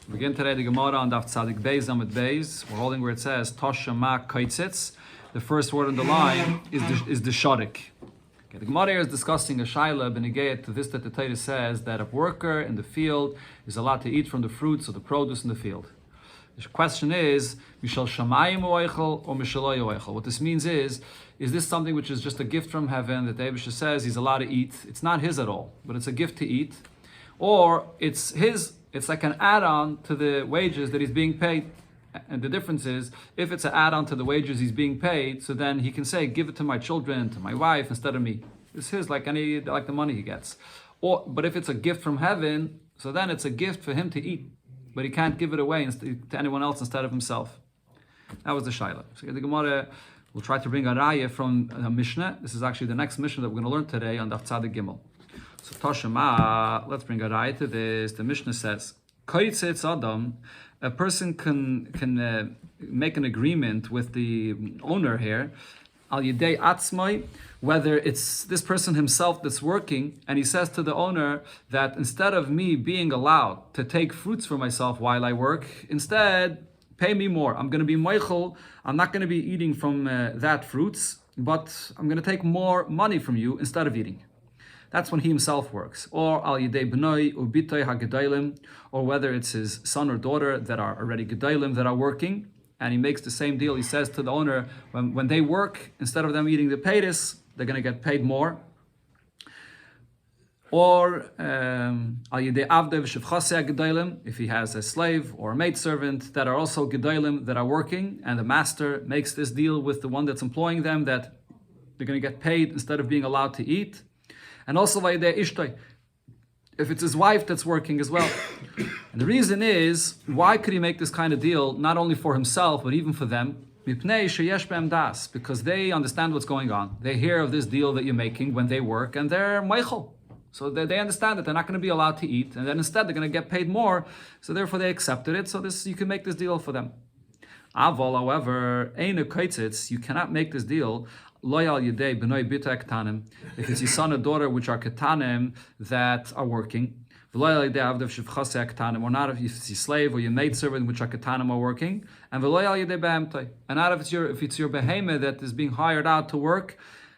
We begin today the Gemara on Daf Tzadik Beis Amud Beis. We're holding where it says Toshama Kaitzitz. The first word on the line is the Shadik. Okay, the Gemara here is discussing a shaila benegayet to this that the Torah says that a worker in the field is allowed to eat from the fruits or the produce in the field. The question is, Mishal Shamayim Oichel or Mishaloi Oichel? What this means is this something which is just a gift from heaven that the Eibusha says he's allowed to eat? It's not his at all, but it's a gift to eat. Or it's his, it's like an add-on to the wages that he's being paid. And the difference is, if it's an add-on to the wages he's being paid, so then he can say, give it to my children, to my wife, instead of me. It's his, like the money he gets. But if it's a gift from heaven, so then it's a gift for him to eat. But he can't give it away to anyone else instead of himself. That was the shaila. So the Gemara will try to bring a raya from a Mishnah. This is actually the next Mishnah that we're going to learn today on Daf Tzadik Gimel. So Toshama, let's bring a raya to this. The Mishnah says, Koyitzitz Adam, a person can make an agreement with the owner here, al yidei atzmai, whether it's this person himself that's working, and he says to the owner that instead of me being allowed to take fruits for myself while I work, instead pay me more. I'm going to be meichel. I'm not going to be eating from that fruits, but I'm going to take more money from you instead of eating. That's when he himself works. Or al yidei b'noi ubitoi hagedailim, or whether it's his son or daughter that are already gedailim that are working, and he makes the same deal. He says to the owner, when they work, instead of them eating the paytis, they're going to get paid more. Or al yidei avdei v'shevchasei hagedailim, if he has a slave or a maidservant that are also gedailim that are working, and the master makes this deal with the one that's employing them that they're going to get paid instead of being allowed to eat. And also vayidei ishtoi, if it's his wife that's working as well. And the reason is, why could he make this kind of deal, not only for himself, but even for them? Because they understand what's going on. They hear of this deal that you're making when they work, and they're meichel. So they understand that they're not going to be allowed to eat, and then instead they're going to get paid more, so therefore they accepted it, so you can make this deal for them. Avol, however, you cannot make this deal if it's your son or daughter which are ketanim that are working, or not if it's your slave or your maidservant which are ketanim are working, and not if it's your behemoth that is being hired out to work,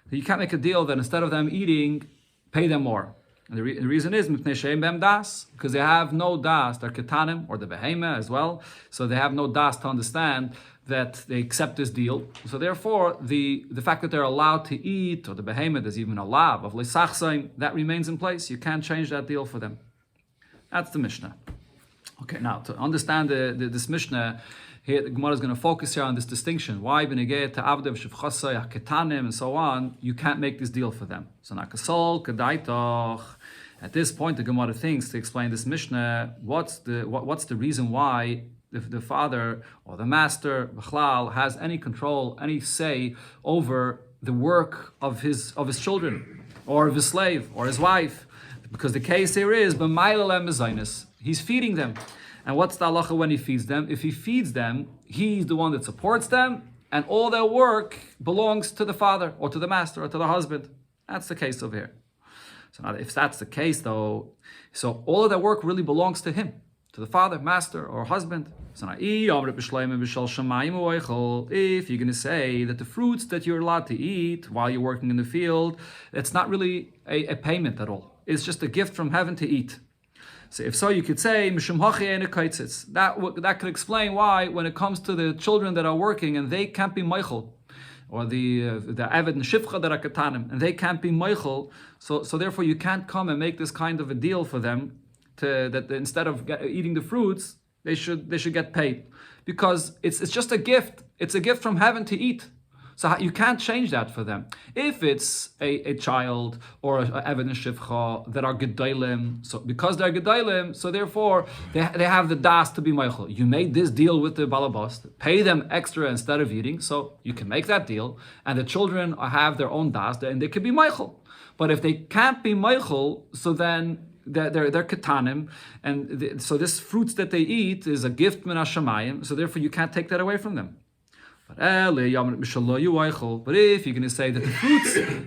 you can't make a deal that instead of them eating, pay them more. And the reason is because they have no das, they're ketanim, or the behemoth as well, so they have no das to understand that they accept this deal. So therefore, the fact that they're allowed to eat, or the behemoth, there's even a lav of leisachsaim, that remains in place. You can't change that deal for them. That's the Mishnah. Okay, now to understand this Mishnah, here the Gemara is going to focus here on this distinction. Why benegayet to avdev shevchasai ketanim and so on, you can't make this deal for them. So nakasol kedaitoch. At this point, the Gemara thinks to explain this Mishnah, what's the reason why the father or the master b'chlal has any control, any say over the work of his children, or of his slave, or his wife? Because the case here is b'maylalem mezainis. He's feeding them. And what's the halacha when he feeds them? If he feeds them, he's the one that supports them, and all their work belongs to the father, or to the master, or to the husband. That's the case over here. So now, if that's the case, though, so all of their work really belongs to him, to the father, master, or husband. So now, if you're going to say that the fruits that you're allowed to eat while you're working in the field, it's not really a payment at all. It's just a gift from heaven to eat. So if so, you could say, that could explain why when it comes to the children that are working and they can't be meichel, or the Eved and Shifcha that are ketanim, and they can't be meichel, so therefore you can't come and make this kind of a deal for them, that instead of eating the fruits, they should get paid. Because it's just a gift. It's a gift from heaven to eat. So you can't change that for them. If it's a child or an Eved and Shifcha that are gedailim, so because they're gedailim, so therefore they have the das to be meichel. You made this deal with the balabas, pay them extra instead of eating, so you can make that deal, and the children have their own das, and they can be meichel. But if they can't be meichel, so then they're ketanim, and so this fruits that they eat is a gift min hashamayim, so therefore you can't take that away from them. But if you're going to say that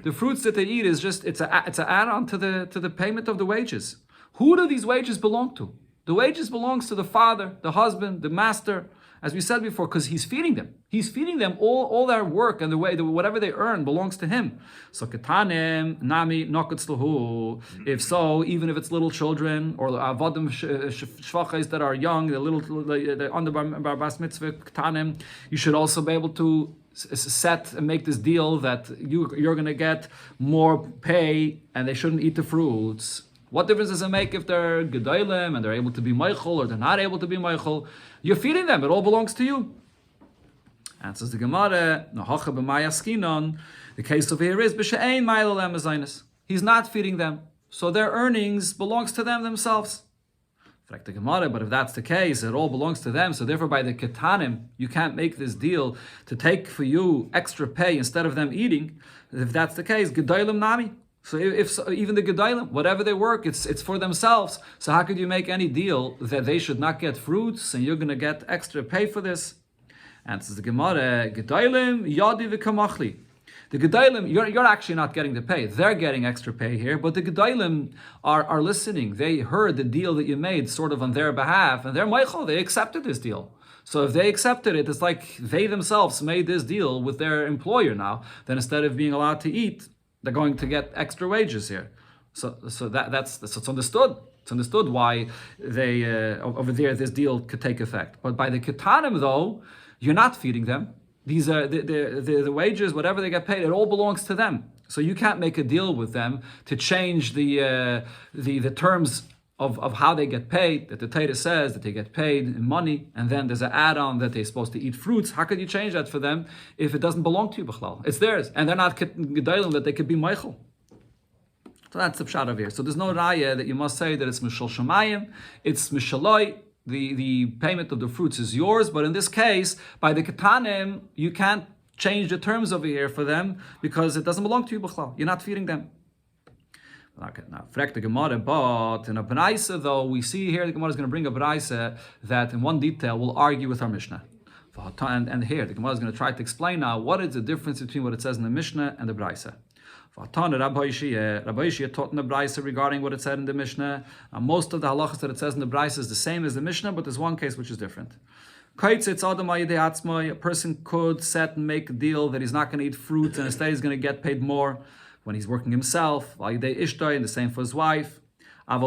the fruits that they eat is just it's an add-on to the payment of the wages, who do these wages belong to? The wages belongs to the father, the husband, the master, as we said before, because he's feeding them. He's feeding them all their work, and whatever they earn belongs to him. So ketanim nami nokatzlahu. If so, even if it's little children or avodim shvachos that are young, the under bas mitzvah ketanim, you should also be able to set and make this deal that you're going to get more pay, and they shouldn't eat the fruits. What difference does it make if they're gedolim and they're able to be meichel or they're not able to be meichel? You're feeding them. It all belongs to you. Answers the Gemara. The case over here is b'she'ein ma'il lem azaynis. He's not feeding them, so their earnings belongs to them themselves. But if that's the case, it all belongs to them. So therefore, by the ketanim, you can't make this deal to take for you extra pay instead of them eating. If that's the case, gedolim nami. So even the Gedalim, whatever they work, it's for themselves. So how could you make any deal that they should not get fruits and you're going to get extra pay for this? Answers the Gemara, Gedalim yadi v'kamachli. The Gedalim, you're actually not getting the pay. They're getting extra pay here, but the Gedalim are listening. They heard the deal that you made sort of on their behalf, and they're Michael, they accepted this deal. So if they accepted it, it's like they themselves made this deal with their employer now. Then instead of being allowed to eat, they're going to get extra wages here. So it's understood. It's understood why they over there this deal could take effect. But by the ketanim though, you're not feeding them. These are the wages, whatever they get paid, it all belongs to them. So you can't make a deal with them to change the terms of how they get paid. That the Torah says that they get paid in money, and then there's an add-on that they're supposed to eat fruits. How could you change that for them if it doesn't belong to you, b'chlal? It's theirs, and they're not gedolim that they could be meichel. So that's the pshat of here. So there's no raya that you must say that it's mishal shemayim, it's mishaloi. The payment of the fruits is yours, but in this case, by the ketanim, you can't change the terms over here for them because it doesn't belong to you, b'chlal. You're not feeding them. Okay, now, frek the Gemara, but in a Braisa though, we see here the Gemara is going to bring a Braisa that in one detail will argue with our Mishnah. And here the Gemara is going to try to explain now what is the difference between what it says in the Mishnah and the Braisa. Rabbi Yishia taught in the Braisa regarding what it said in the Mishnah. Most of the halachas that it says in the Braisa is the same as the Mishnah, but there's one case which is different. A person could set and make a deal that he's not going to eat fruits and instead he's going to get paid more when he's working himself, and the same for his wife. Not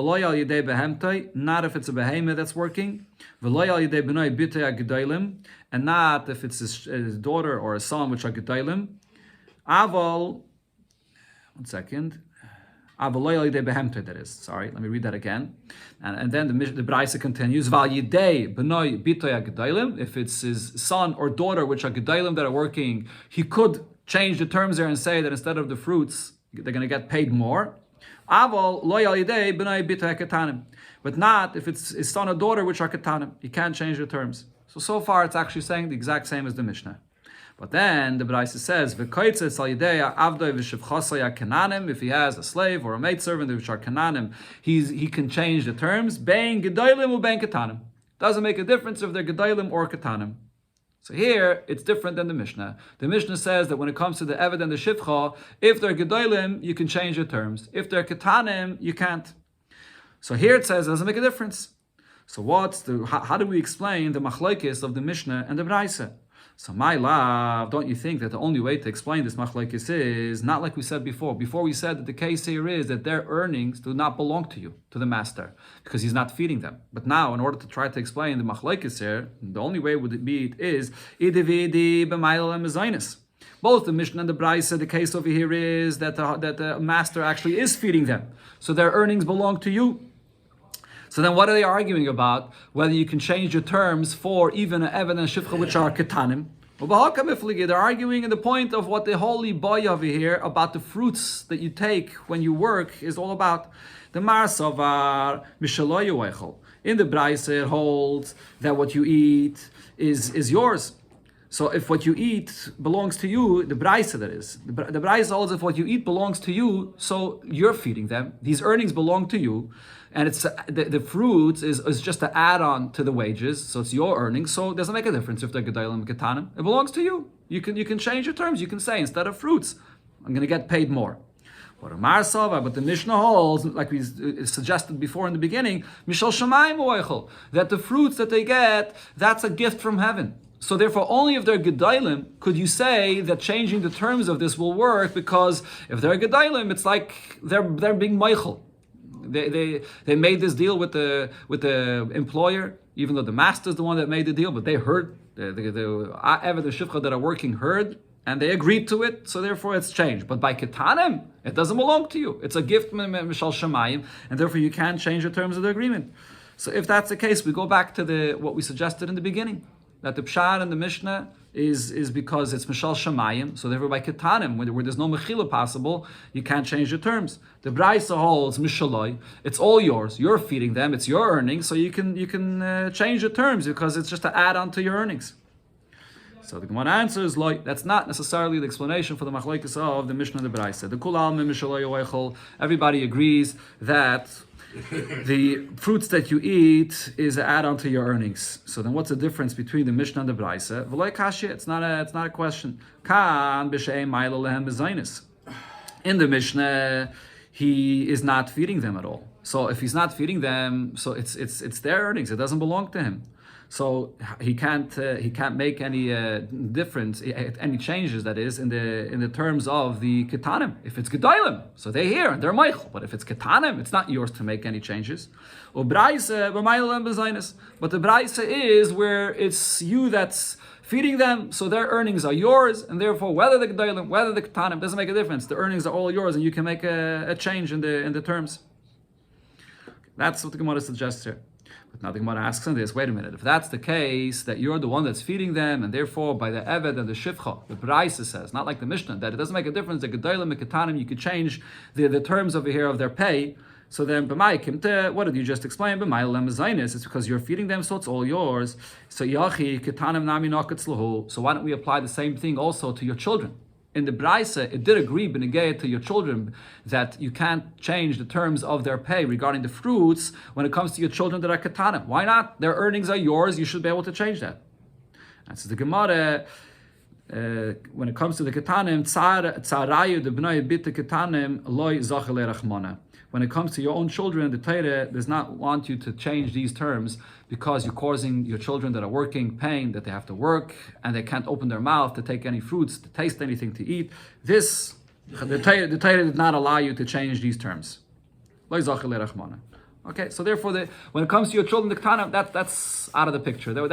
if it's a behemoth that's working, and not if it's his daughter or a son, which are gedolim. One second. That is. Sorry, let me read that again. And then the Braisa continues. If it's his son or daughter, which are gedolim that are working, he could change the terms there and say that instead of the fruits, they're going to get paid more. But not if it's his son or daughter, which are ketanim. He can't change the terms. So far, it's actually saying the exact same as the Mishnah. But then the Braisa says, if he has a slave or a maidservant, which are kananim, he can change the terms. Bein gedolim u bein ketanim. Doesn't make a difference if they're gedolim or ketanim. So here, it's different than the Mishnah. The Mishnah says that when it comes to the Eved and the Shivcha, if they're Gedolim, you can change the terms. If they're Ketanim, you can't. So here it says it doesn't make a difference. So how do we explain the machlokes of the Mishnah and the Braisa? So my love, don't you think that the only way to explain this machlokes is not like we said before? Before we said that the case here is that their earnings do not belong to you, to the master, because he's not feeding them. But now, in order to try to explain the machlokes here, the only way would it be is idividi b'mayil and both the Mishnah and the Braisa, the case over here is that the master actually is feeding them, so their earnings belong to you. So then what are they arguing about? Whether you can change your terms for even an Eved and Shivcha, which are Ketanim. They're arguing in the point of what the holy boy over here about the fruits that you take when you work is all about. The Marsavar Mishaloyu Eichel. In the Braisa it holds that what you eat is yours. So if what you eat belongs to you, the Braisa that is, the Braisa holds if what you eat belongs to you, so you're feeding them. These earnings belong to you, and it's the fruits is just an add-on to the wages, so it's your earnings. So it doesn't make a difference if they're gedolim ketanim. It belongs to you. You can change your terms. You can say instead of fruits, I'm going to get paid more. But the Mishnah holds, like we suggested before in the beginning, Mishal Shamayim Oichel, that the fruits that they get, that's a gift from heaven. So therefore, only if they're Gedalim could you say that changing the terms of this will work, because if they're Gedalim, it's like they're being Meichel. They made this deal with the employer, even though the master is the one that made the deal, but they heard, the Shivcha that are working heard, and they agreed to it, so therefore it's changed. But by Ketanim, it doesn't belong to you. It's a gift, Mishal Shamayim, and therefore you can't change the terms of the agreement. So if that's the case, we go back to what we suggested in the beginning, that the Pshar and the Mishnah is because it's Mishal Shamayim, so therefore by Ketanim, where there's no Mechila possible, you can't change the terms. The Braisa holds Mishaloi, it's all yours, you're feeding them, it's your earnings, so you can change the terms because it's just to add on to your earnings. So the Gemara answers, that's not necessarily the explanation for the machlokes of the Mishnah and the Braisa. The Kul Almin Mishaloi Oichel, everybody agrees that the fruits that you eat is an add-on to your earnings. So then what's the difference between the Mishnah and the Braisa? V'loi kashi, it's not a question. Kan b'she'em ma'ila lehem b'zaynis. In the Mishnah, he is not feeding them at all. So if he's not feeding them, so it's their earnings. It doesn't belong to him. So he can't make any difference, any changes, that is, in the terms of the ketanim. If it's gedalim, so they're here and they're meichel. But if it's ketanim, it's not yours to make any changes. But the braisa is where it's you that's feeding them, so their earnings are yours, and therefore whether the gedalim, whether the ketanim, doesn't make a difference. The earnings are all yours, and you can make a change in the terms. That's what the Gemara suggests here. But now the Gemara asks on this, wait a minute, if that's the case, that you're the one that's feeding them, and therefore by the Eved and the Shivcha, the Braisa says, not like the Mishnah, that it doesn't make a difference, the Gedalim and Ketanim, you could change the terms over here of their pay. So then, what did you just explain? It's because you're feeding them, so it's all yours. So Yachi, Ketanim Nami Nakatzlahu. So why don't we apply the same thing also to your children? In the Braisa, it did agree b'negei to your children that you can't change the terms of their pay regarding the fruits when it comes to your children that are ketanim. Why not? Their earnings are yours. You should be able to change that. And so the Gemara, when it comes to the ketanim, tzarayu de b'nai bit ketanim loy zachel rachmana. When it comes to your own children, the Torah does not want you to change these terms because you're causing your children that are working pain, that they have to work and they can't open their mouth to take any fruits, to taste anything, to eat. The Torah did not allow you to change these terms. Okay, so therefore, when it comes to your children, the Ketana, that's out of the picture. Or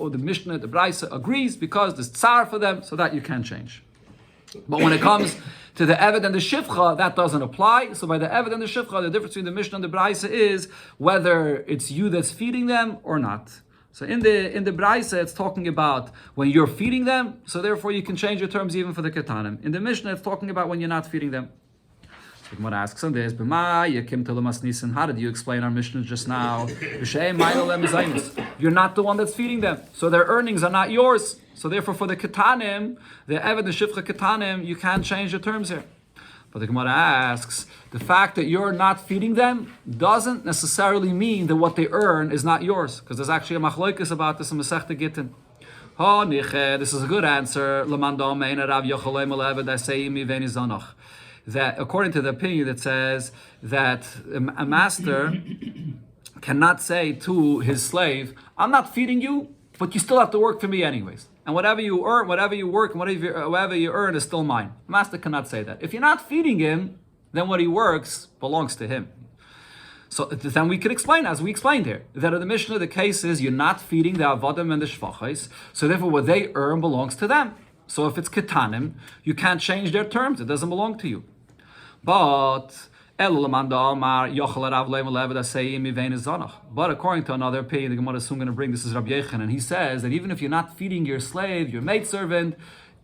the Mishnah, the Braisa agrees because there's tsar for them, so that you can change. But when it comes to the Eved and the Shivcha, that doesn't apply. So by the Eved and the Shivcha, the difference between the Mishnah and the Braisa is whether it's you that's feeding them or not. So in the Braisa, it's talking about when you're feeding them, so therefore you can change your terms even for the Ketanim. In the Mishnah, it's talking about when you're not feeding them. So Gemara asks on this, how did you explain our Mishnah just now? You're not the one that's feeding them, so their earnings are not yours. So therefore, for the Ketanim, the Eved, the Shivcha Ketanim, you can't change the terms here. But the Gemara asks, the fact that you're not feeding them doesn't necessarily mean that what they earn is not yours, because there's actually a machlokes about this in Masechta Gittin. This is a good answer. That according to the opinion that says that a master cannot say to his slave, I'm not feeding you, but you still have to work for me anyways. And whatever you earn, whatever you work, and whatever you earn is still mine. The master cannot say that. If you're not feeding him, then what he works belongs to him. So then we could explain, as we explained here, that in the Mishnah, the case is you're not feeding the Avadim and the Shvachos, so therefore what they earn belongs to them. So if it's Ketanim, you can't change their terms. It doesn't belong to you. But according to another opinion, the Gemara is soon going to bring, this is Rabbi Yechon, and he says that even if you're not feeding your slave, your maidservant,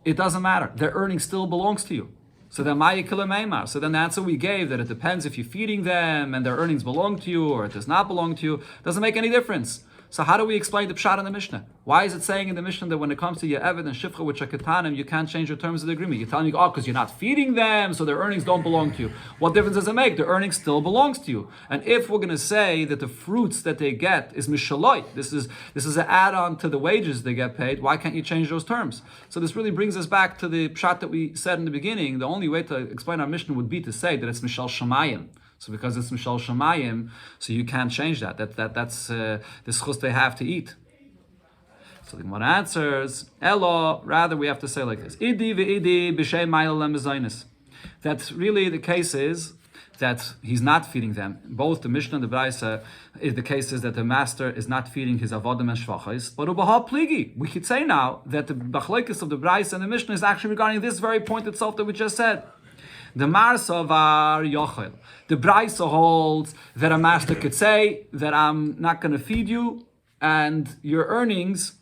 it doesn't matter. Their earnings still belongs to you. So then the answer we gave, that it depends if you're feeding them and their earnings belong to you or it does not belong to you, doesn't make any difference. So how do we explain the pshat in the Mishnah? Why is it saying in the Mishnah that when it comes to Ye'eved and Shifcha, which are Ketanim, you can't change the terms of the agreement? You're telling me, because you're not feeding them, so their earnings don't belong to you. What difference does it make? The earnings still belongs to you. And if we're going to say that the fruits that they get is mishaloi, this is an add-on to the wages they get paid, why can't you change those terms? So this really brings us back to the pshat that we said in the beginning. The only way to explain our Mishnah would be to say that it's Mishal Shamayim. So because it's Mishal Shamayim, so you can't change that. That's the schus they have to eat. So the Gemara answers, Elo, rather we have to say like this. Idi ve'idi b'shei ma'il lemezainis. That really the case is that he's not feeding them. Both the Mishnah and the Braisa, the case is that the master is not feeding his avodim and shvachos. But u'bahal pligi, we could say now that the bachlekes of the Braisa and the Mishnah is actually regarding this very point itself that we just said. The Marsa var Yochel. The Braisa holds that a master could say that I'm not going to feed you and your earnings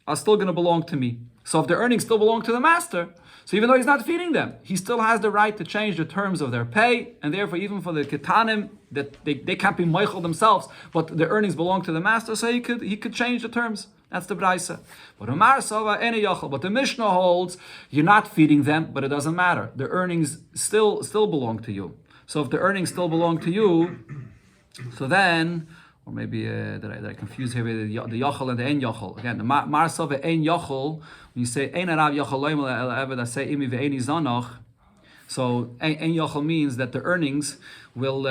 are still going to belong to me. So if the earnings still belong to the master, so even though he's not feeding them, he still has the right to change the terms of their pay, and therefore even for the ketanim, that they can't be moichel themselves, but the earnings belong to the master, so he could change the terms. That's the Braisa. But the Mishnah holds you're not feeding them, but it doesn't matter. The earnings still belong to you. So if the earnings still belong to you, so then, or maybe did I confuse here with the Yochel and the Ein Yochel? Again, the Marsava Ein Yochel, when you say Ein Arav Yochel Loim Eved, I say Imi ve'Eini Zanoch. So Ein Yochel means that the earnings will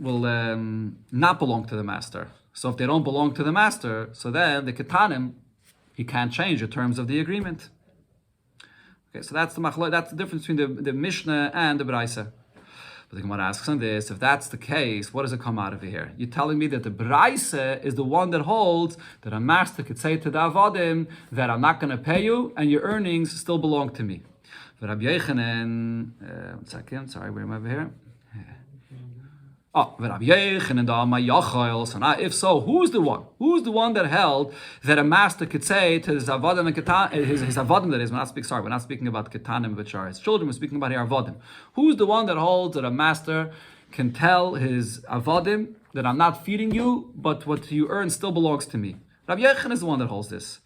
not belong to the master. So if they don't belong to the master, so then the Ketanim, he can't change the terms of the agreement. Okay, so that's the difference between the Mishnah and the Braisa. But the Gemara asks on this, if that's the case, what does it come out of here? You're telling me that the Braisa is the one that holds that a master could say to the Avodim that I'm not going to pay you and your earnings still belong to me. But Rabbi Yechanan, one second, sorry, where am I over here? Rabbi Yechanan, so now if so, who's the one? Who's the one that held that a master could say to his avodim and ketanim, his avodim that is, we're not speaking about ketanim which are his children, we're speaking about here avodim. Who's the one that holds that a master can tell his avodim that I'm not feeding you, but what you earn still belongs to me? Rabbi Yechanan is the one that holds this.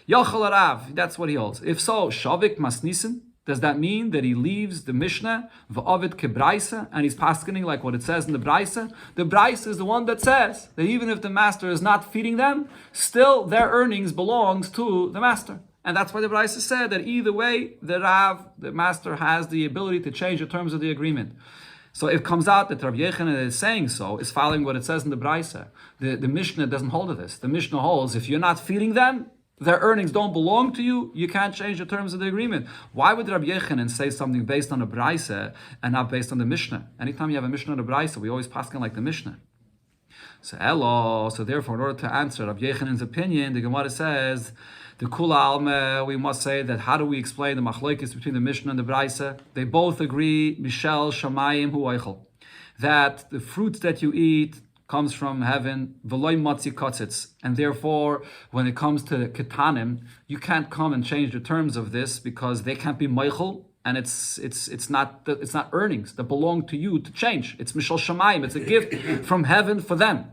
Yachal Arav, that's what he holds. If so, Shavik Masnisen, does that mean that he leaves the Mishnah, v'avid kebraisa, and he's paskening like what it says in the Braisa? The Braisa is the one that says that even if the master is not feeding them, still their earnings belongs to the master. And that's why the Braisa said that either way, the Rav, the master, has the ability to change the terms of the agreement. So it comes out that Rabbi Yechanan is saying so, is following what it says in the Braisa. The Mishnah doesn't hold to this. The Mishnah holds, if you're not feeding them, their earnings don't belong to you, you can't change the terms of the agreement. Why would Rabbi Yechanan say something based on a Braisa and not based on the Mishnah? Anytime you have a Mishnah and a Braisa, we always paskin like the Mishnah. So therefore, in order to answer Rabbi Yechanan's opinion, the Gemara says, the Kula Alma, we must say that how do we explain the machlokes between the Mishnah and the Braisa? They both agree, Mishel Shamayim Hu Eichel, that the fruits that you eat comes from heaven, v'loy matzi kotzitz, and therefore, when it comes to ketanim, you can't come and change the terms of this because they can't be meichel, and it's not earnings that belong to you to change. It's mishal shamayim. It's a gift from heaven for them.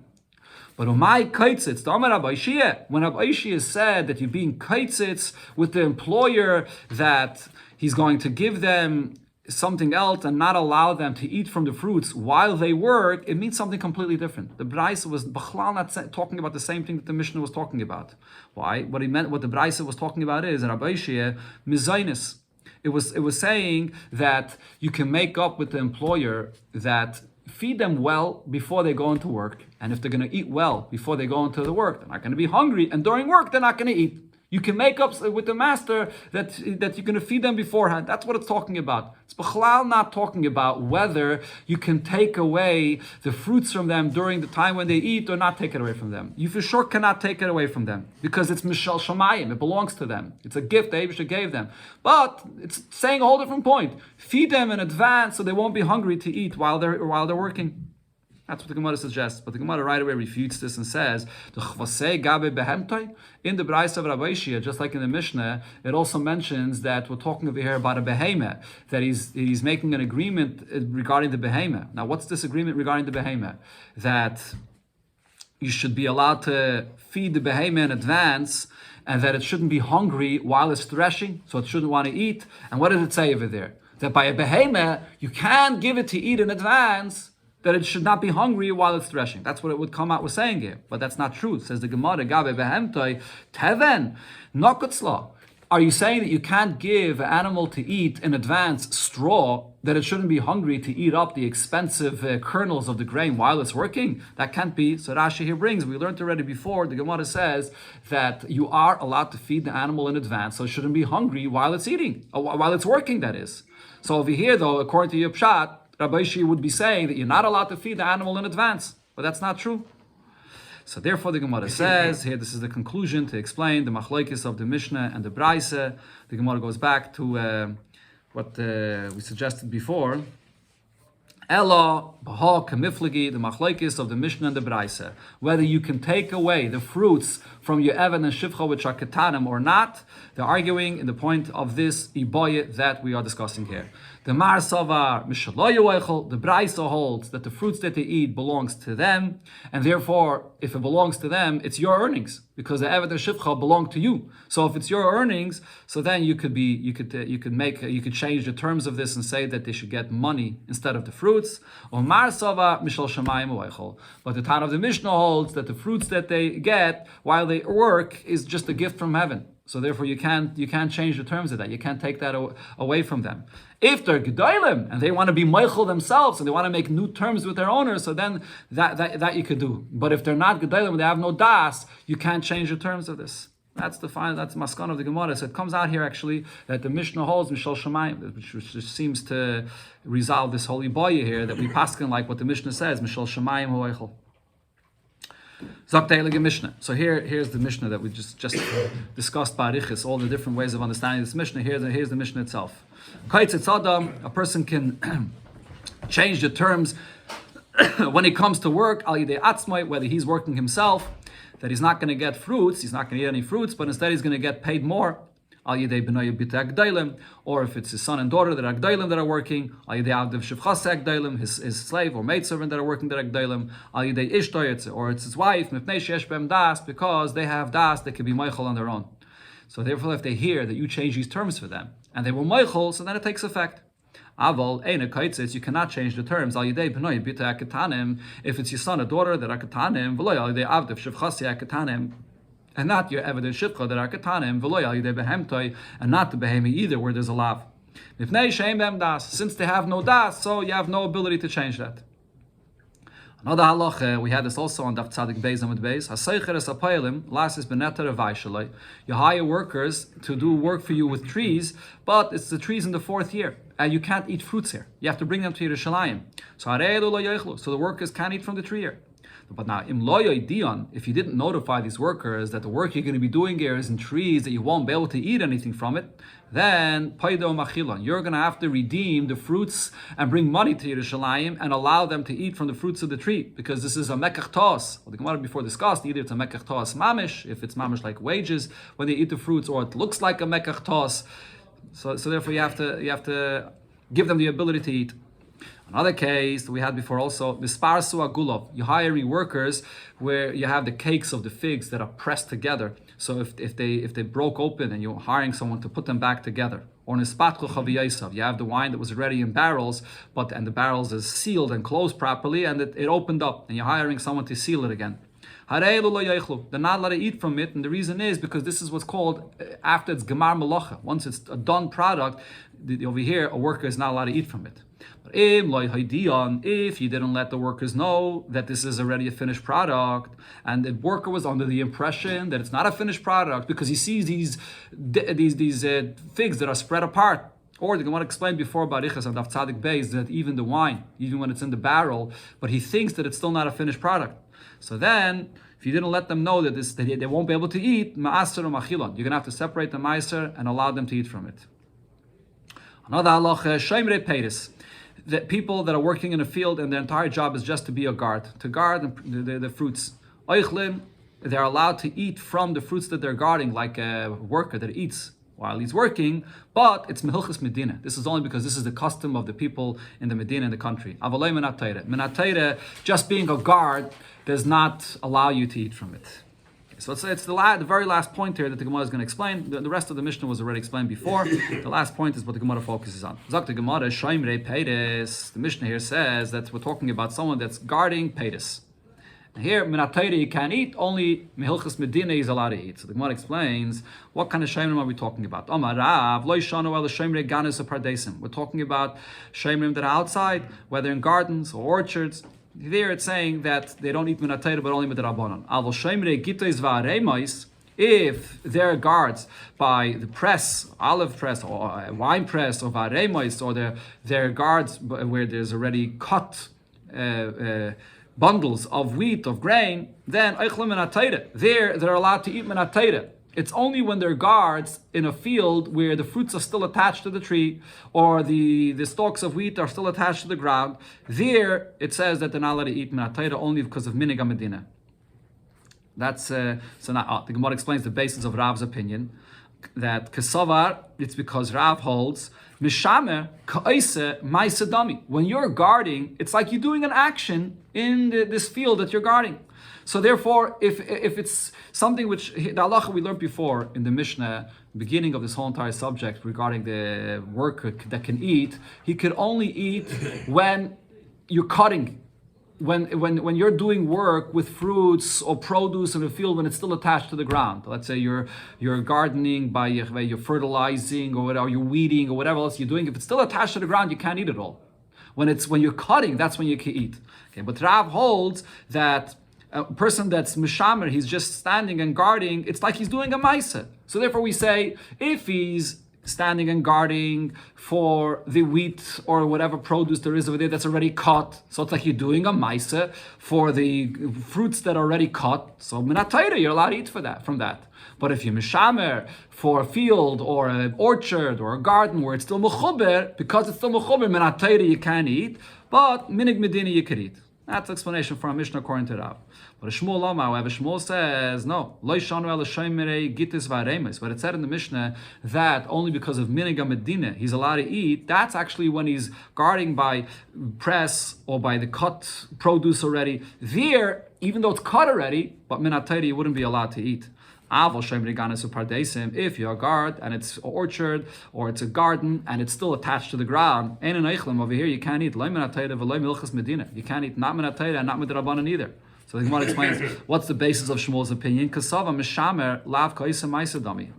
But umay kaitzitz, the Amar Rabbi Ishia, when Rabbi Ishia said that you're being kaitzitz with the employer, that he's going to give them something else and not allow them to eat from the fruits while they work, it means something completely different. The Braisa was b'chlal not talking about the same thing that the Mishnah was talking about. Why? What the Braisa was talking about is, and Rabbi Shia, mizainis. It was saying that you can make up with the employer that feed them well before they go into work, and if they're going to eat well before they go into the work, they're not going to be hungry, and during work they're not going to eat. You can make up with the master that you're going to feed them beforehand. That's what it's talking about. It's b'chlal not talking about whether you can take away the fruits from them during the time when they eat or not take it away from them. You for sure cannot take it away from them because it's mishal shamayim. It belongs to them. It's a gift the Eibusha gave them. But it's saying a whole different point. Feed them in advance so they won't be hungry to eat while they're working. That's what the Gemara suggests. But the Gemara right away refutes this and says, in the Braisa of Rabbi Ishia, just like in the Mishnah, it also mentions that we're talking over here about a behemoth, that he's making an agreement regarding the behemoth. Now, what's this agreement regarding the behemoth? That you should be allowed to feed the behemoth in advance, and that it shouldn't be hungry while it's threshing, so it shouldn't want to eat. And what did it say over there? That by a behemoth, you can't give it to eat in advance, that it should not be hungry while it's threshing. That's what it would come out with saying here. But that's not true. It says the Gemara, Gabe behemtoi, teven, nokutzla. Are you saying that you can't give an animal to eat in advance straw, that it shouldn't be hungry to eat up the expensive kernels of the grain while it's working? That can't be. So Rashi here brings, we learned already before, the Gemara says that you are allowed to feed the animal in advance, so it shouldn't be hungry while it's eating, or while it's working, that is. So over here, though, according to your pshat, Rabbi Shi would be saying that you're not allowed to feed the animal in advance, but that's not true. So therefore the Gemara says, here this is the conclusion to explain the machlokes of the Mishnah and the Braise. The Gemara goes back to what we suggested before. Ella, Baha, Kamiflagi, the machlokes of the Mishnah and the Braise. Whether you can take away the fruits from your Evan and Shivcha, which are Ketanim, or not, they're arguing in the point of this Iboye that we are discussing here. The Mar Savar Mishaloyu, the Braise holds that the fruits that they eat belongs to them, and therefore, if it belongs to them, it's your earnings, because the Eved and Shivcha belong to you. So if it's your earnings, so then you could change the terms of this and say that they should get money instead of the fruits. Or Mar Savar Mishal Shamayim. But the Tan of the Mishnah holds that the fruits that they get while they work is just a gift from heaven. So therefore, you can't change the terms of that. You can't take that away from them. If they're gedolim and they want to be meichel themselves and they want to make new terms with their owners, so then that you could do. But if they're not gedolim and they have no das, you can't change the terms of this. That's the maskan of the Gemara. So it comes out here actually that the Mishnah holds Mishal Shemayim, which seems to resolve this holy boy here that we paskin like what the Mishnah says, Mishal Shemayim ho'eichel. Mishnah. So here's the Mishnah that we just discussed Barichis, all the different ways of understanding this Mishnah. Here's the Mishnah itself. A person can change the terms when he comes to work, whether he's working himself, that he's not going to get fruits, he's not going to eat any fruits, but instead he's going to get paid more. Or if it's his son and daughter that are gdailim that are working, his slave or maidservant that are working that are gdailim, or it's his wife, because they have das, they can be meichel on their own. So therefore, if they hear that you change these terms for them, and they were meichel, so then it takes effect. You cannot change the terms. If it's your son or daughter that are ketanim, and not your Eved and Shivcha that are Ketanim, and not the Behemoth either, where there's a lav. Since they have no das, so you have no ability to change that. Another halacha, we had this also on Daf Tzadik Beis Amud Beis. Haseicheres apayilim lasis beneter avaishalei. You hire workers to do work for you with trees, but it's the trees in the 4th year, and you can't eat fruits here. You have to bring them to Yerushalayim. So the workers can't eat from the tree here. But now, if you didn't notify these workers that the work you're going to be doing here is in trees, that you won't be able to eat anything from it, then you're going to have to redeem the fruits and bring money to Yerushalayim and allow them to eat from the fruits of the tree, because this is a mekach tos. Well, the Gemara before discussed, either it's a mekach tos mamish, if it's mamish like wages when they eat the fruits, or it looks like a mekach tos. So therefore you have to give them the ability to eat. Another case that we had before also, mispar suagulov. You hire workers where you have the cakes of the figs that are pressed together. So if they broke open and you're hiring someone to put them back together. Or nispatchu chaviyasav. You have the wine that was already in barrels, and the barrels is sealed and closed properly, and it opened up, and you're hiring someone to seal it again. They're not allowed to eat from it, and the reason is because this is what's called, after it's gemar melacha. Once it's a done product, over here a worker is not allowed to eat from it. But if you didn't let the workers know that this is already a finished product, and the worker was under the impression that it's not a finished product because he sees these figs that are spread apart. Or the Gemara explained before about Ichas and Daf Tzadik Beis that even the wine, even when it's in the barrel, but he thinks that it's still not a finished product. So then, if you didn't let them know that they won't be able to eat, ma'aser or machilon, you're going to have to separate the ma'aser and allow them to eat from it. Another halacha, shoymrei peiris. That people that are working in a field and their entire job is just to be a guard, to guard the fruits. Oichlin, they're allowed to eat from the fruits that they're guarding, like a worker that eats while he's working, but it's Mehilchas Medina. This is only because this is the custom of the people in the Medina, in the country. Avalei Minat Torah. Minat Torah, just being a guard, does not allow you to eat from it. So it's the very last point here that the Gemara is going to explain. The rest of the Mishnah was already explained before. The last point is what the Gemara focuses on. Zok the Gemara, Shoimrei Peiris. The Mishnah here says that we're talking about someone that's guarding Peiris. Here, Minat Torah you can't eat, only Mehilchas Medina is allowed to eat. So the Gemara explains, what kind of Shemrim are we talking about? Omar Rav, Lo Yishanu El Shemrei Ganis or Pardesim. We're talking about Shemrim that are outside, whether in gardens or orchards. There it's saying that they don't eat Minat Torah, but only Midrabanan. Avol Shemrei Gitois Va'areimais, if they're guards by the press, olive press, or wine press, or Va'areimais, or they're guards where there's already cut bundles of wheat, of grain, then they're allowed to eat Minat Torah. It's only when they're guards in a field where the fruits are still attached to the tree, or the stalks of wheat are still attached to the ground. There, it says that they're not allowed to eat Minat Torah only because of Minig Medina. That's the Gemara explains the basis of Rav's opinion, that Kesavar, it's because Rav holds Mishamer Ka'ise Maisadami. When you're guarding, it's like you're doing an action in this field that you're guarding. So therefore, if it's something which the halacha we learned before in the Mishnah, beginning of this whole entire subject regarding the worker that can eat, he could only eat when you're cutting. When you're doing work with fruits or produce in the field when it's still attached to the ground. Let's say you're gardening by you're fertilizing or whatever, you're weeding or whatever else you're doing. If it's still attached to the ground, you can't eat it all. When you're cutting, that's when you can eat. Okay, but Rav holds that a person that's mishamer, he's just standing and guarding, it's like he's doing a maisa. So therefore we say, if he's standing and guarding for the wheat or whatever produce there is over there that's already cut, so it's like you're doing a maisa for the fruits that are already cut. So Minat Torah, you're allowed to eat from that. But if you're mishamer for a field or an orchard or a garden where it's still mechuber, because it's still mechuber, Minat Torah you can't eat, but Minig Medina you could eat. That's the explanation from Mishnah according to Rav. But Shmuel Lama, however, Shmuel says, no, Lo Yishanu El Shemrei Gitis Va'areimos. But it said in the Mishnah that only because of Minig Medina he's allowed to eat. That's actually when he's guarding by press or by the cut produce already. There, even though it's cut already, but Minat Torah you wouldn't be allowed to eat. If you're a guard and it's an orchard or it's a garden and it's still attached to the ground, over here you can't eat. You can't eat not Minat Torah and not Midrabanan either. So the Gemara explains what's the basis of Shmuel's opinion.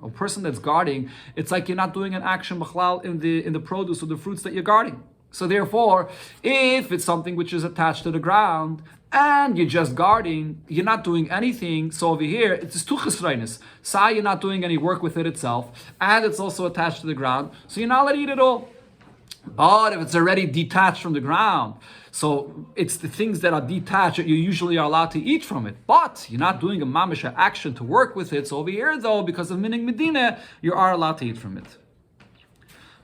A person that's guarding, it's like you're not doing an action in the produce or the fruits that you're guarding. So therefore, if it's something which is attached to the ground and you're just guarding, you're not doing anything. So over here, it's two chesroinus. Say you're not doing any work with it itself, and it's also attached to the ground, so you're not allowed to eat it all. But if it's already detached from the ground, so it's the things that are detached that you usually are allowed to eat from it. But you're not doing a mamisha action to work with it. So over here, though, because of Minig Medina, you are allowed to eat from it.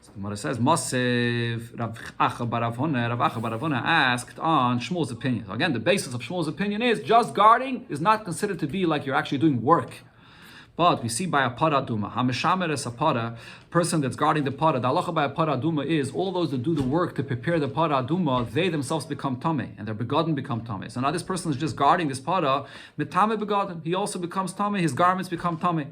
The Gemara says, Masev Rav Acha bar Avona asked on Shmuel's opinion. So again, the basis of Shmuel's opinion is just guarding is not considered to be like you're actually doing work. But we see by a paraduma, Hameshamer es a para, person that's guarding the para, the halacha by a paraduma is all those that do the work to prepare the paraduma, they themselves become tameh, and their begotten become tameh. So now this person is just guarding this para, mitame begotten, he also becomes tameh, his garments become tameh.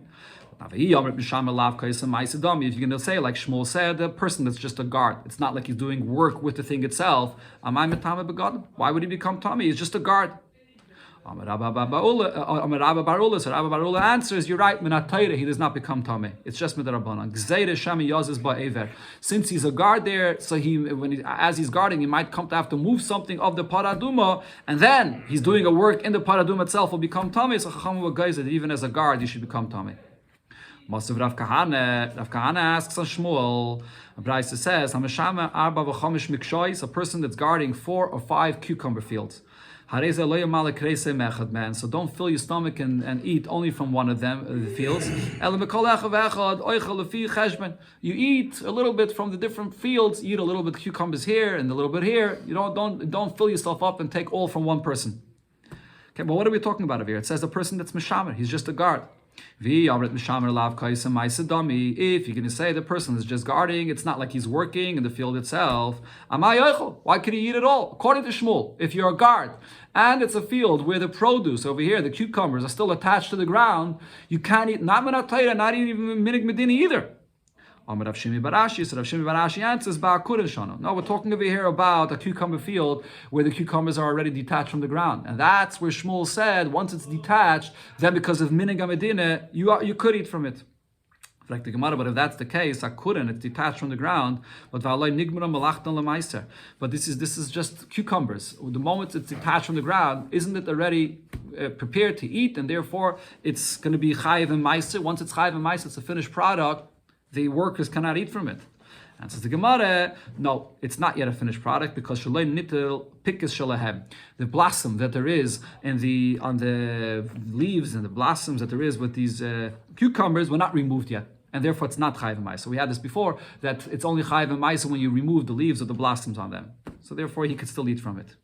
If you're going to say, like Shmuel said, the person that's just a guard, it's not like he's doing work with the thing itself. Why would he become Tommy? He's just a guard. Rabba Barula answers, you're right, Minat Torah, he does not become Tommy. It's just Midrabanan. Since he's a guard there, so as he's guarding, he might come to have to move something of the paraduma, and then he's doing a work in the paraduma itself will become Tommy. So Chacham guys that even as a guard, you should become Tommy. Masav Rav Kahana asks on Shmuel, Braisa says, a person that's guarding 4 or 5 cucumber fields. So don't fill your stomach and eat only from one of them, the fields. You eat a little bit from the different fields, you eat a little bit cucumbers here and a little bit here. You don't fill yourself up and take all from one person. Okay, but what are we talking about over here? It says the person that's mishamer, he's just a guard. If you're going to say the person is just guarding, it's not like he's working in the field itself. Why can he eat it all? According to Shmuel, if you're a guard and it's a field where the produce over here, the cucumbers, are still attached to the ground, you can't eat, not minatayra, not even minig medina either. Rav Shimi Barashi, so Rav Shimi Barashi answers, no, we're talking over here about a cucumber field where the cucumbers are already detached from the ground. And that's where Shmuel said, once it's detached, then because of minig medina, you could eat from it. Like the Gemara, but if that's the case, it's detached from the ground. But this is just cucumbers. The moment it's detached from the ground, isn't it already prepared to eat? And therefore, it's going to be chayiv and meiser. Once it's chayiv and meiser, it's a finished product. The workers cannot eat from it. And says the Gemara, no, it's not yet a finished product because the blossom that there is on the leaves and the blossoms that there is with these cucumbers were not removed yet. And therefore it's not chayiv and meiser. We had this before, that it's only chayiv and meiser when you remove the leaves or the blossoms on them. So therefore he could still eat from it.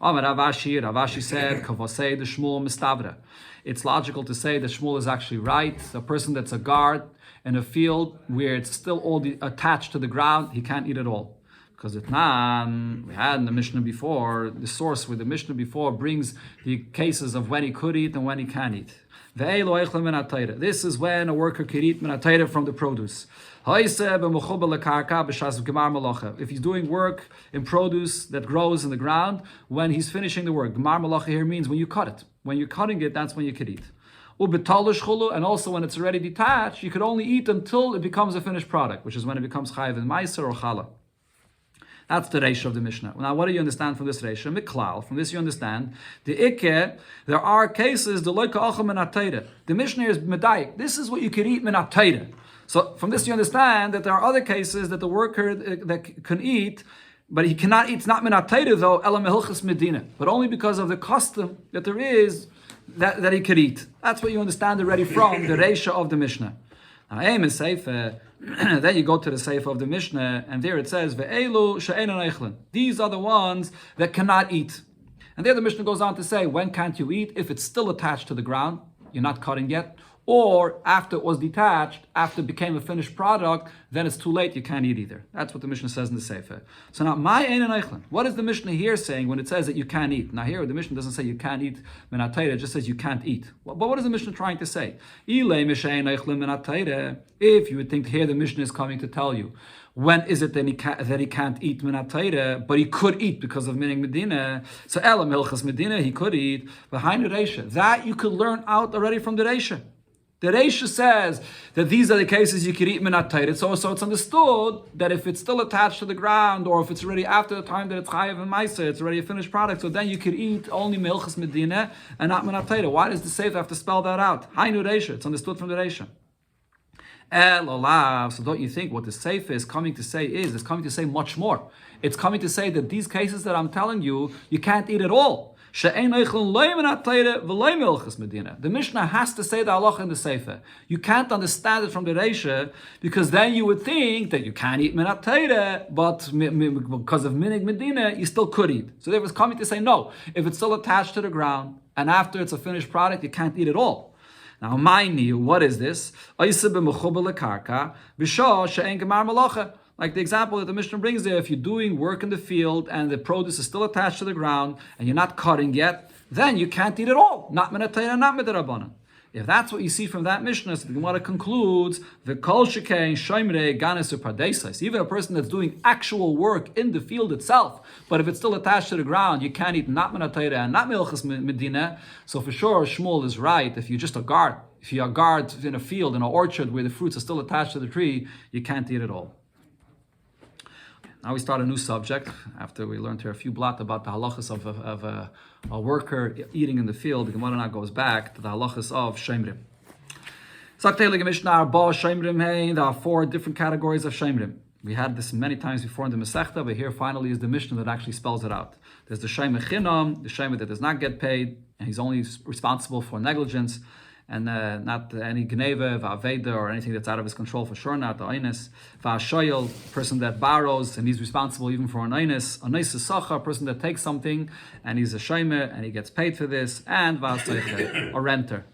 Ravashi said, Kavosei the Shmuel mistavra. It's logical to say that Shmuel is actually right. The person that's a guard in a field where it's still all attached to the ground, he can't eat it all. Because we had in the Mishnah before, the source with the Mishnah before brings the cases of when he could eat and when he can't eat. This is when a worker could eat minatayra from the produce. If he's doing work in produce that grows in the ground, when he's finishing the work, Gemar Malacha here means when you cut it. When you're cutting it, that's when you could eat. And also when it's already detached, you could only eat until it becomes a finished product, which is when it becomes chayiv and meiser or challah. That's the ratio of the Mishnah. Now, what do you understand from this ratio? Miklal. From this you understand the ikke. There are cases the loika acham minatayra. The Mishnah is medayik. This is what you can eat minatayra. So from this you understand that there are other cases that the worker that can eat, but he cannot eat. It's not minatayra though. Ela mehilchas medina, but only because of the custom that there is that he could eat. That's what you understand already from the ratio of the Mishnah. Now, aim and Sefer. Then you go to the Sefer of the Mishnah, and there it says, "Ve'elu she'enan eichlin." These are the ones that cannot eat. And there the Mishnah goes on to say, when can't you eat? If it's still attached to the ground, you're not cutting yet, or after it was detached, after it became a finished product, then it's too late, you can't eat either. That's what the Mishnah says in the Sefer. So now, my einan eichlin. What is the Mishnah here saying when it says that you can't eat? Now here, the Mishnah doesn't say you can't eat minatayra, it just says you can't eat. But what is the Mishnah trying to say? If you would think here the Mishnah is coming to tell you, when is it that he can't eat minatayra, but he could eat because of minig medina? So elam hilchas medina, he could eat. Behind the reisha, that you could learn out already from the reisha. The reisha says that these are the cases you could eat minatayra. So it's understood that if it's still attached to the ground, or if it's already after the time that it's chayiv and meiser, it's already a finished product. So then you could eat only milchas medina and not minatayra. Why does the Sefer have to spell that out? Hainu reisha. It's understood from the reisha. So don't you think what the Sefer is coming to say it's coming to say much more. It's coming to say that these cases that I'm telling you, you can't eat at all. The Mishnah has to say the halacha in the Sefer. You can't understand it from the Reisha, because then you would think that you can't eat minat Torah, but because of minig medina, you still could eat. So they was coming to say, no, if it's still attached to the ground, and after it's a finished product, you can't eat it all. Now, mind you, what is this? Like the example that the Mishnah brings there, if you're doing work in the field and the produce is still attached to the ground and you're not cutting yet, then you can't eat it all. Not minatayra, not midrabanan. If that's what you see from that Mishnah, so the Gemara concludes, the kol shekain shoymrei ganes upardeisais. Even a person that's doing actual work in the field itself, but if it's still attached to the ground, you can't eat not minatayra and not milchas medina. So for sure, Shmuel is right. If you're just a guard, if you're a guard in a field, in an orchard where the fruits are still attached to the tree, you can't eat it all. Now we start a new subject. After we learned here a few blot about the halachas of a worker eating in the field, the Gemara now goes back to the halachas of shemrim. There are 4 different categories of shemrim. We had this many times before in the Masechta, but here finally is the Mishnah that actually spells it out. There's the shemer chinam, the shemer that does not get paid, and he's only responsible for negligence, and not any gneva, va'aveda, or anything that's out of his control, for sure not the oines. Va'ashoyel, person that borrows and he's responsible even for an oines. Oines sacha, person that takes something and he's a shemer and he gets paid for this. And va'aseiche, a renter.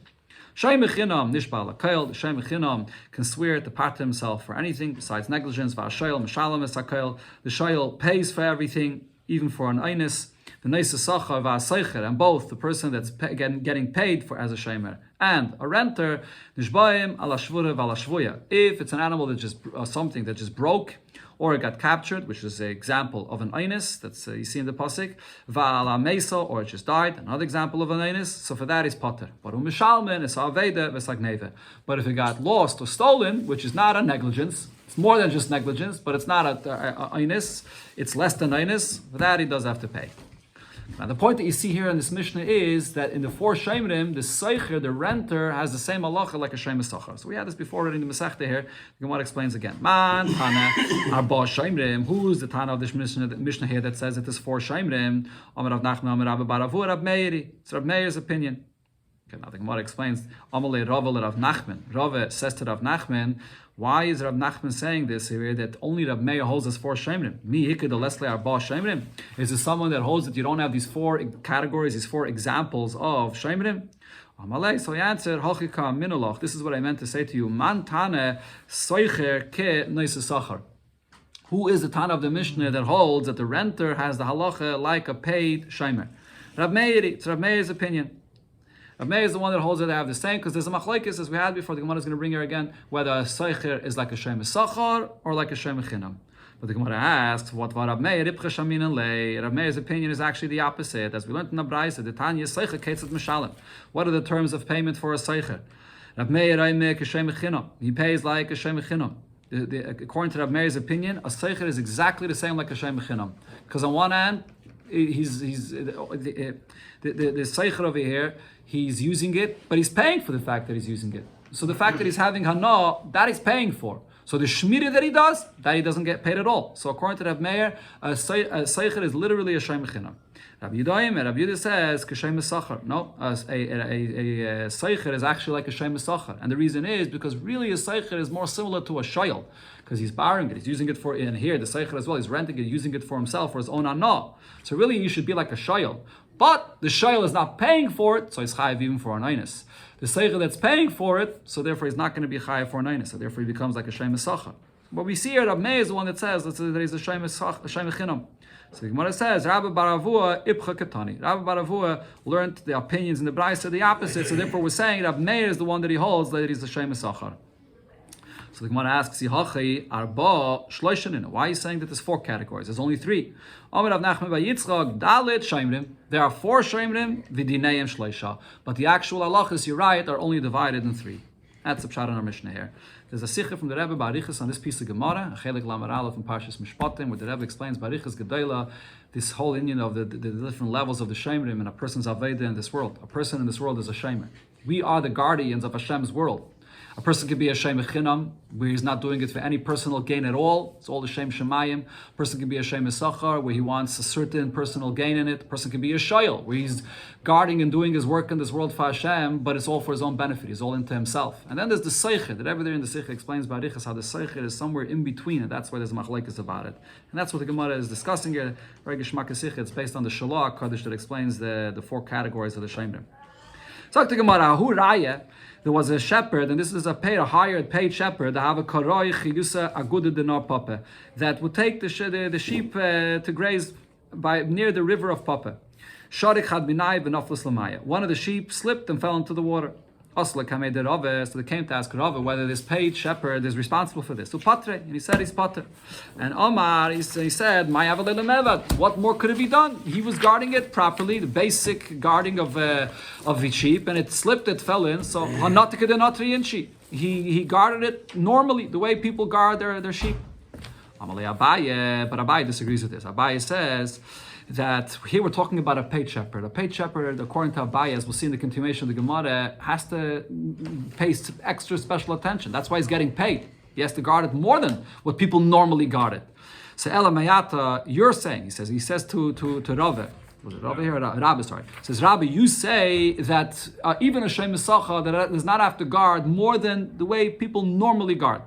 Shay mechinam nishbal akail. The shay mechinam can swear to part himself for anything besides negligence. Va'ashayil mishalem es akail. The shayil pays for everything, even for an einus. The neisa sachar va'aseicher, and both the person that's getting paid for as a shemer and a renter, nishbaim ala shvura v'ala shvuya. If it's an animal that just something that just broke, or it got captured, which is an example of an einus, that's you see in the pasuk, va'ala mesa, or it just died, another example of an einus. So for that is potter. But umishalmen is aveda v'sagneva. But if it got lost or stolen, which is not a negligence, it's more than just negligence, but it's not a einus, it's less than einus. For that he does have to pay. Now the point that you see here in this Mishnah is that in the 4 Shemrim, the Seicher, the renter, has the same halacha like a Shemer Sachar. So we had this before already in the Masechta here. The Gemara explains again. Man, Tana, Arba Shemrim. Who's the Tana of this Mishnah here that says that there's 4 Shemrim? Amar Rav Nachman, Amar Rabba Baravur, Rav Meiri. It's Rav Meir's opinion. Okay, now the Gemara explains, Amalei Rava Rav Nachman. Rava says to Rav Nachman, why is Rav Nachman saying this here, that only Rav Meir holds us 4 Shemrim? Mi hikad lesle arba Shemrim? Is there someone that holds that you don't have these 4 categories, these 4 examples of Shemrim? Amalei, so he answered, Halchika minulach. This is what I meant to say to you. Man tane soicher ke neisa sachar. Who is the Tana of the Mishnah that holds that the renter has the halacha like a paid Shemer? Rav Meir, it's Rav Meir's opinion. Rav Meir is the one that holds that they have the same, because there's a machlokes, as we had before. The Gemara is going to bring here again, whether a seicher is like a shemer sachar or like a shemer chinam. But the Gemara asks, what var Rav Meir? Rav Meir's opinion is actually the opposite. As we learned in the Braisa, the Tanya seicher ketzat mishalem. What are the terms of payment for a seicher? Rav Meir make a shemer chinam. He pays like a shemer chinam. According to Rav Meir's opinion, a seicher is exactly the same like a shemer chinam. Because on one hand, he's the seicher over here, he's using it, but he's paying for the fact that he's using it. So the fact that he's having hana, that he's paying for. So the shmira that he does, that he doesn't get paid at all. So according to Rav Meir, a seicher is literally a shemer chinam. Rabbi Yehuda says kashem sachar. No, a seicher is actually like a shemer sachar, and the reason is because really a seicher is more similar to a shayil, because he's borrowing it, he's using it for, in here the seicher as well, he's renting it, using it for himself for his own anah. So really, you should be like a shayil. But the shayil is not paying for it, so he's chayiv even for an einus. The seicher that's paying for it, so therefore he's not going to be chayiv for an einus. So therefore he becomes like a shemer sachar. What we see here, Rav Meir is the one that says that he's a shemer chinam. So the Gemara says, Rabbi Baravua ibcha katani. Rabbi Baravua learned the opinions in the Braisa the opposite. So therefore we're saying Rav Meir is the one that he holds that he's a shemer sachar. So the Gemara asks, Yihachi arba shloishanin. Why are you saying that there's 4 categories? There's only 3. Amar Rav Nachman bar Yitzchak dalet shemrim. There are 4 shemrim v'dineim shloisha. But the actual halachas, you're right, are only divided in 3. That's the pshat in our Mishnah here. There's a sikha from the Rebbe Barichas on this piece of Gemara, a chelik lamar aleph from Parshas Mishpatim, where the Rebbe explains Barichas Gedola, this whole Indian of the different levels of the shemrim and a person's aveda in this world. A person in this world is a shemer. We are the guardians of Hashem's world. A person can be a shemer chinam, where he's not doing it for any personal gain at all. It's all the shem shemayim. A person can be a shemer sachar, where he wants a certain personal gain in it. A person can be a shayil, where he's guarding and doing his work in this world for Hashem, but it's all for his own benefit. He's all into himself. And then there's the seicher. That ever there in the seicher explains Barichas how the seicher is somewhere in between, and that's why there's machlekes about it. And that's what the Gemara is discussing here. Very geshmak seicher. It's based on the Shalach Kaddish that explains the 4 categories of the shemrim. So the Gemara, hu raya. There was a shepherd, and this is a hired paid shepherd, that would take the sheep to graze near the river of Papa. One of the sheep slipped and fell into the water. So they came to ask Rava whether this paid shepherd is responsible for this. So patre, and he said he's patre. And Omar, he said, what more could it be done? He was guarding it properly, the basic guarding of the sheep, and it slipped, it fell in. So he guarded it normally, the way people guard their sheep. But Abaye disagrees with this. Abaye says that here we're talking about a paid shepherd. A paid shepherd, according to Abaye, as we'll see in the continuation of the Gemara, has to pay extra special attention. That's why he's getting paid. He has to guard it more than what people normally guard it. So Ela Mayata, you're saying, he says to Rava, was it Rabbi here? Rabbi, sorry. Says Rabbi, you say that even a shemer sachar that does not have to guard more than the way people normally guard.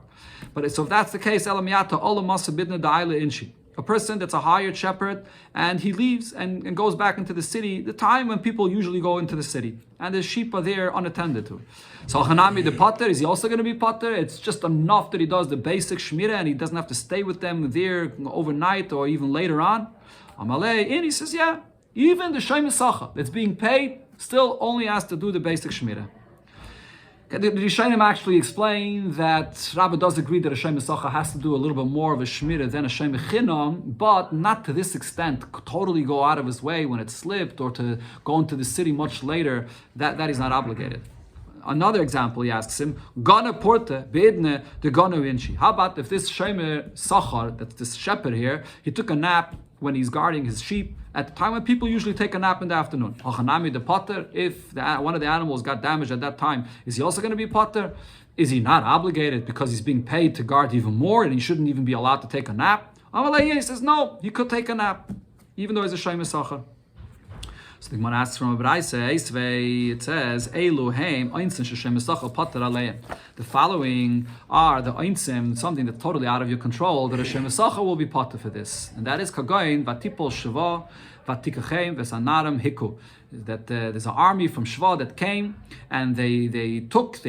But so if that's the case, Ela Mayata, Ola Masa Bidna Da'ila Inshi. a person that's a hired shepherd, and he leaves and goes back into the city, the time when people usually go into the city, and the sheep are there unattended to. So Hanami the Potter, is he also going to be Potter? It's just enough that he does the basic Shmira and he doesn't have to stay with them there overnight or even later on. Amalei, and he says, yeah, even the Shem Sacha that's being paid still only has to do the basic Shmira. The Rishonim actually explain that Rabbi does agree that a Shem Sacha has to do a little bit more of a Shmira than a Shem Chinam, but not to this extent, totally go out of his way when it slipped or to go into the city much later, that he's not obligated. Another example, he asks him, Gana Porta, Beidne, the Gana Vinci. How about if this Shem Sachar, that's this shepherd here, he took a nap when he's guarding his sheep, at the time when people usually take a nap in the afternoon. Hachanami the Potter, if one of the animals got damaged at that time, is he also going to be Potter? Is he not obligated because he's being paid to guard even more and he shouldn't even be allowed to take a nap? He says, no, he could take a nap, even though he's a Shem Sachar. So the Gemara asks from a Braise, it says, Eilu Einsim Shem Sachar Potter Aleim. The following are the Einsim, something that's totally out of your control, that a Shem Sachar will be Potter for this. And that is Kagoin, Vatipol Shava, Vatikachem, Vesanaram Hiku. That there's an army from Shva that came, and they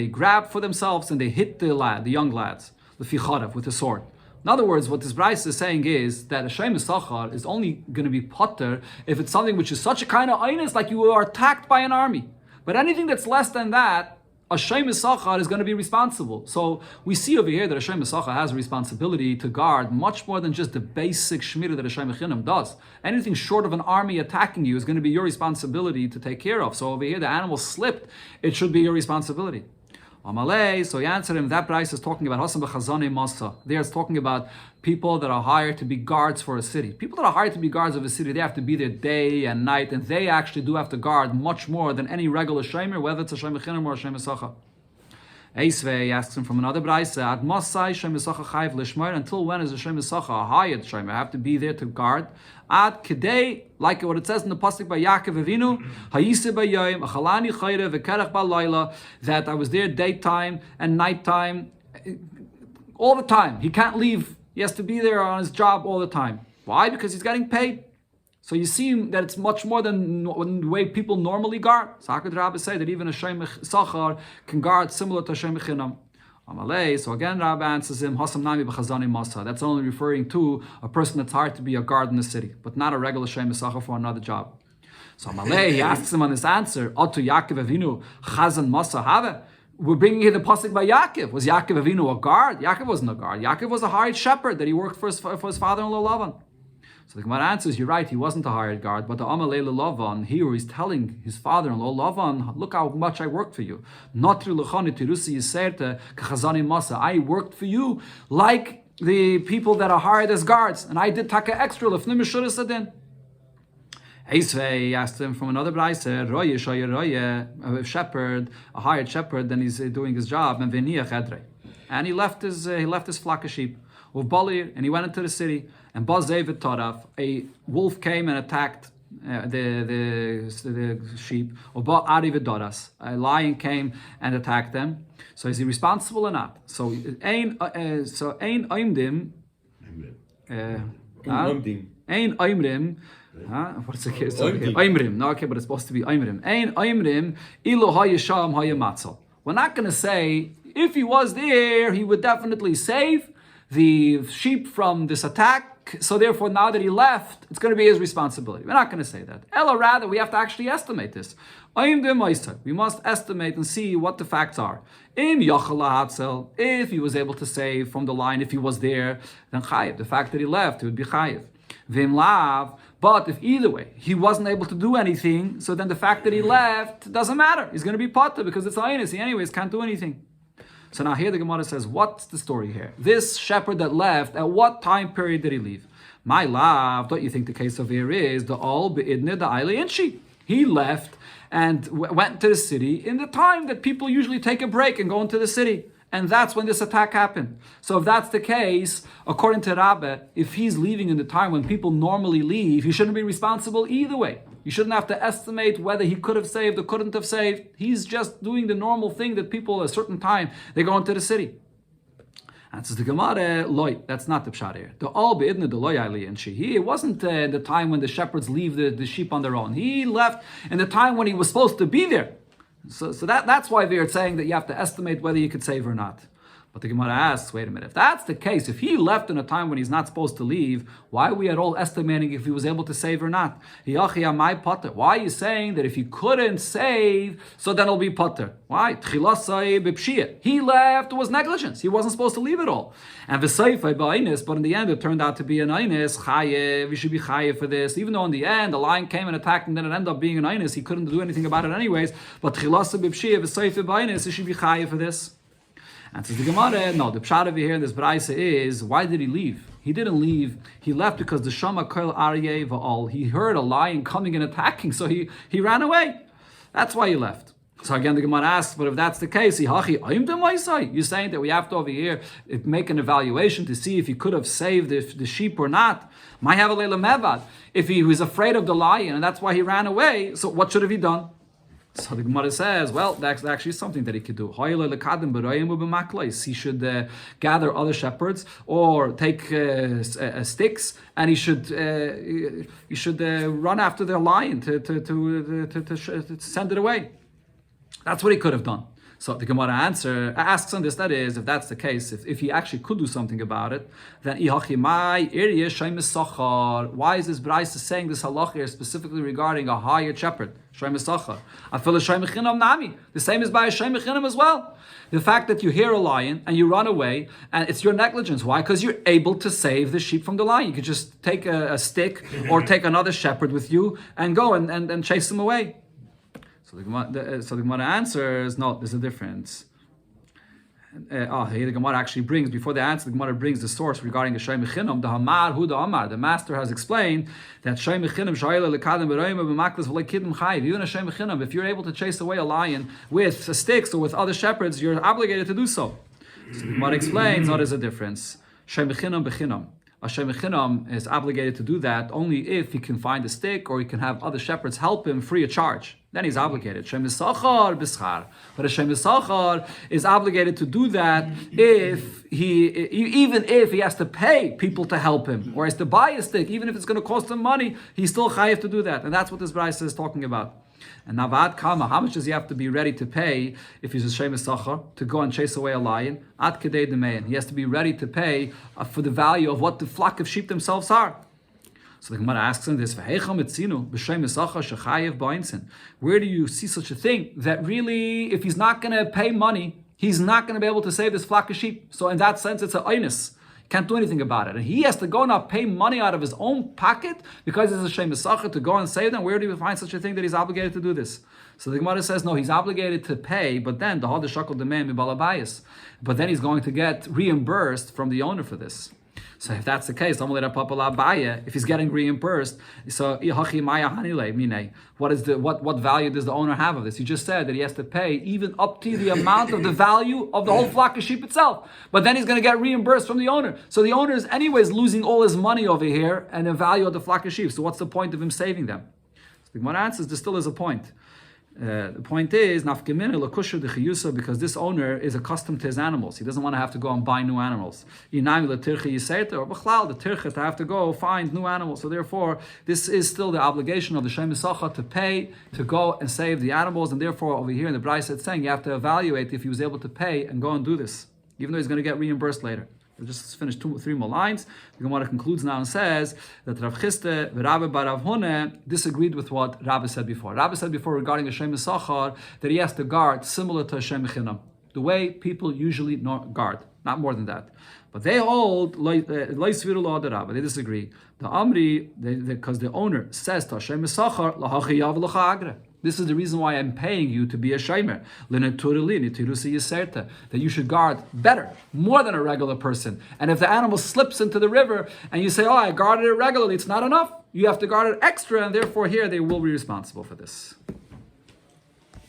grabbed for themselves, and they hit the young lads, the Ficharav, with a sword. In other words, what this Bryce is saying is that a Shem Sachar is only going to be Potter if it's something which is such a kind of einus, like you are attacked by an army. But anything that's less than that, a Shem Sachar is going to be responsible. So we see over here that a Shem Sachar has a responsibility to guard much more than just the basic Shmira that a Shem Chinam does. Anything short of an army attacking you is going to be your responsibility to take care of. So over here, the animal slipped, it should be your responsibility. Amalei, so he answered him, that price is talking about Hasam b'chazane masa. There it's talking about people that are hired to be guards for a city. People that are hired to be guards of a city, they have to be there day and night, and they actually do have to guard much more than any regular shemer, whether it's a shemer chinam or a shemer sacha. Eisvei asks him from another brayse, Ad Masai shemer sacha chayv lishmar, until when is a shemer sacha a hired shemer? I have to be there to guard. Ad kedei, like what it says in the pasuk by Yaakov Avinu, Hayise b'yoyim, achalani chayre v'kerech b'layla, that I was there daytime and nighttime, all the time. He can't leave. He has to be there on his job all the time. Why? Because he's getting paid. So you see that it's much more than the way people normally guard. So how could Rabbi say that even a Shem Sachar can guard similar to Shem Chinam? Amalei. So again, Rabbi answers him, Hasam Nami b'chazani masa. That's only referring to a person that's hired to be a guard in the city, but not a regular Shem Sachar for another job. So Amalei, he asks him on this answer, Otu Yaakov Avinu chazan masa have. We're bringing here the pasuk by Yaakov. Was Yaakov Avinu a guard? Yaakov wasn't a guard. Yaakov was a hired shepherd that he worked for his father-in-law Lavan. So the Gemara answers, you're right, he wasn't a hired guard, but the Amalei Lavan, here he's telling his father-in-law, Lavan, look how much I worked for you. I worked for you like the people that are hired as guards, and I did taka extra, Eisvei asked him from another brayse, a shepherd, a hired shepherd, then he's doing his job, and he left his flock of sheep. And he went into the city, and Bazevet Taraf, a wolf came and attacked the sheep. A lion came and attacked them. So is he responsible or not? So ein oimdim, ein oimrim. What's the case? Oimrim. No, okay, but it's supposed to be oimrim. Ein oimrim ilu hayisham hayamatzel. We're not going to say if he was there, he would definitely save the sheep from this attack, so therefore now that he left, it's going to be his responsibility. We're not going to say that. Ella, rather, we have to actually estimate this. We must estimate and see what the facts are. If he was able to save from the line, if he was there, then chayiv. The fact that he left, it would be chayiv. But if either way, he wasn't able to do anything, so then the fact that he left doesn't matter. He's going to be potter because it's aynus. He anyways can't do anything. So now here the Gemara says, what's the story here? This shepherd that left, at what time period did he leave? My love, don't you think the case of here is the all be'idne the aile inchi? He left and went to the city in the time that people usually take a break and go into the city. And that's when this attack happened. So if that's the case, according to Rabbi, if he's leaving in the time when people normally leave, he shouldn't be responsible either way. You shouldn't have to estimate whether he could have saved or couldn't have saved. He's just doing the normal thing that people at a certain time, they go into the city. And says the Gemara, loy, that's not the pshat here. The all beidna the loy ali and she. It wasn't the time when the shepherds leave the sheep on their own. He left in the time when he was supposed to be there. So that's why they're saying that you have to estimate whether you could save or not. But the Gemara asks, wait a minute, if that's the case, if he left in a time when he's not supposed to leave, why are we at all estimating if he was able to save or not? Why are you saying that if he couldn't save, so then it'll be potter? Why? He left, it was negligence. He wasn't supposed to leave at all. And but in the end it turned out to be an einis, chayev, we should be chayev for this. Even though in the end the lion came and attacked and then it ended up being an einis, he couldn't do anything about it anyways, but he should be chayev for this. And says the Gemara, no, the pshat over here in this brayse is, why did he leave? He didn't leave. He left because the Shama Kol Aryeh Va'al. He heard a lion coming and attacking, so he ran away. That's why he left. So again, the Gemara asks, but if that's the case, you're saying that we have to over here make an evaluation to see if he could have saved the sheep or not. If he was afraid of the lion and that's why he ran away, so what should have he done? So the Gemara says, well, that's actually something that he could do. He should gather other shepherds or take sticks, and he should run after the lion to send it away. That's what he could have done. So the Gemara asks on this, that is, if that's the case, if he actually could do something about it, then why is this Bryce saying this halach here specifically regarding a hired shepherd? The same is by a Shem Mechinam as well. The fact that you hear a lion and you run away, and it's your negligence. Why? Because you're able to save the sheep from the lion. You could just take a stick or take another shepherd with you and go and chase them away. So the Gemara answers, no, there's a difference. Here the Gemara actually brings, before the answer, the Gemara brings the source regarding a Shem Mechinam, the Hamar, Hu the Amar. The master has explained that Shem Mechinam, Shayla Lekadem Beroim B'Maklas V'Lekidem Chayiv. Even a Shem Mechinam, if you're able to chase away a lion with sticks or with other shepherds, you're obligated to do so. So the Gemara explains, no, there's a difference. Shem Mechinam B'Chinam. A Shem Mechinam is obligated to do that only if he can find a stick or he can have other shepherds help him free of charge. Then he's obligated. Shem Yisachar b'schar. But a Shem Yisachar is obligated to do that even if he has to pay people to help him or has to buy a stick, even if it's going to cost him money, he's still chayiv to do that. And that's what this brayse is talking about. And Navad Kama, how much does he have to be ready to pay if he's a Shem Yisachar to go and chase away a lion? Ad Kedei Demein. He has to be ready to pay for the value of what the flock of sheep themselves are. So the Gemara asks him this: where do you see such a thing that really, if he's not going to pay money, he's not going to be able to save this flock of sheep? So in that sense, it's an einus. Can't do anything about it. And he has to go now pay money out of his own pocket because it's a Shem Yisachar to go and save them. Where do you find such a thing that he's obligated to do this? So the Gemara says, no, he's obligated to pay, but then the Hada Shakal Demand Balabayas. But then he's going to get reimbursed from the owner for this. So if that's the case, if he's getting reimbursed, so what value does the owner have of this? You just said that he has to pay even up to the amount of the value of the whole flock of sheep itself. But then he's going to get reimbursed from the owner. So the owner is anyways losing all his money over here and the value of the flock of sheep. So what's the point of him saving them? So the Gemara answers, there still is a point. The point is, because this owner is accustomed to his animals. He doesn't want to have to go and buy new animals. Or the tircha to have to go find new animals. So therefore, this is still the obligation of the Shem Yisachar to pay, to go and save the animals. And therefore, over here in the Brayse it's saying you have to evaluate if he was able to pay and go and do this, even though he's going to get reimbursed later. We'll just finish 2 or 3 more lines. The Gemara concludes now and says that Rav Chiste v'Rabbi bar Rav Hune disagreed with what Rabbi said before. Rabbi said before regarding a Shem Yisachar that he has to guard similar to a Shem Mechinam, the way people usually guard, not more than that. But they hold they disagree. The Amri, because the owner says to Shem Yisachar lahachiyav l'cha'agra. This is the reason why I'm paying you to be a shomer. That you should guard better, more than a regular person. And if the animal slips into the river and you say, oh, I guarded it regularly, it's not enough. You have to guard it extra, and therefore here they will be responsible for this.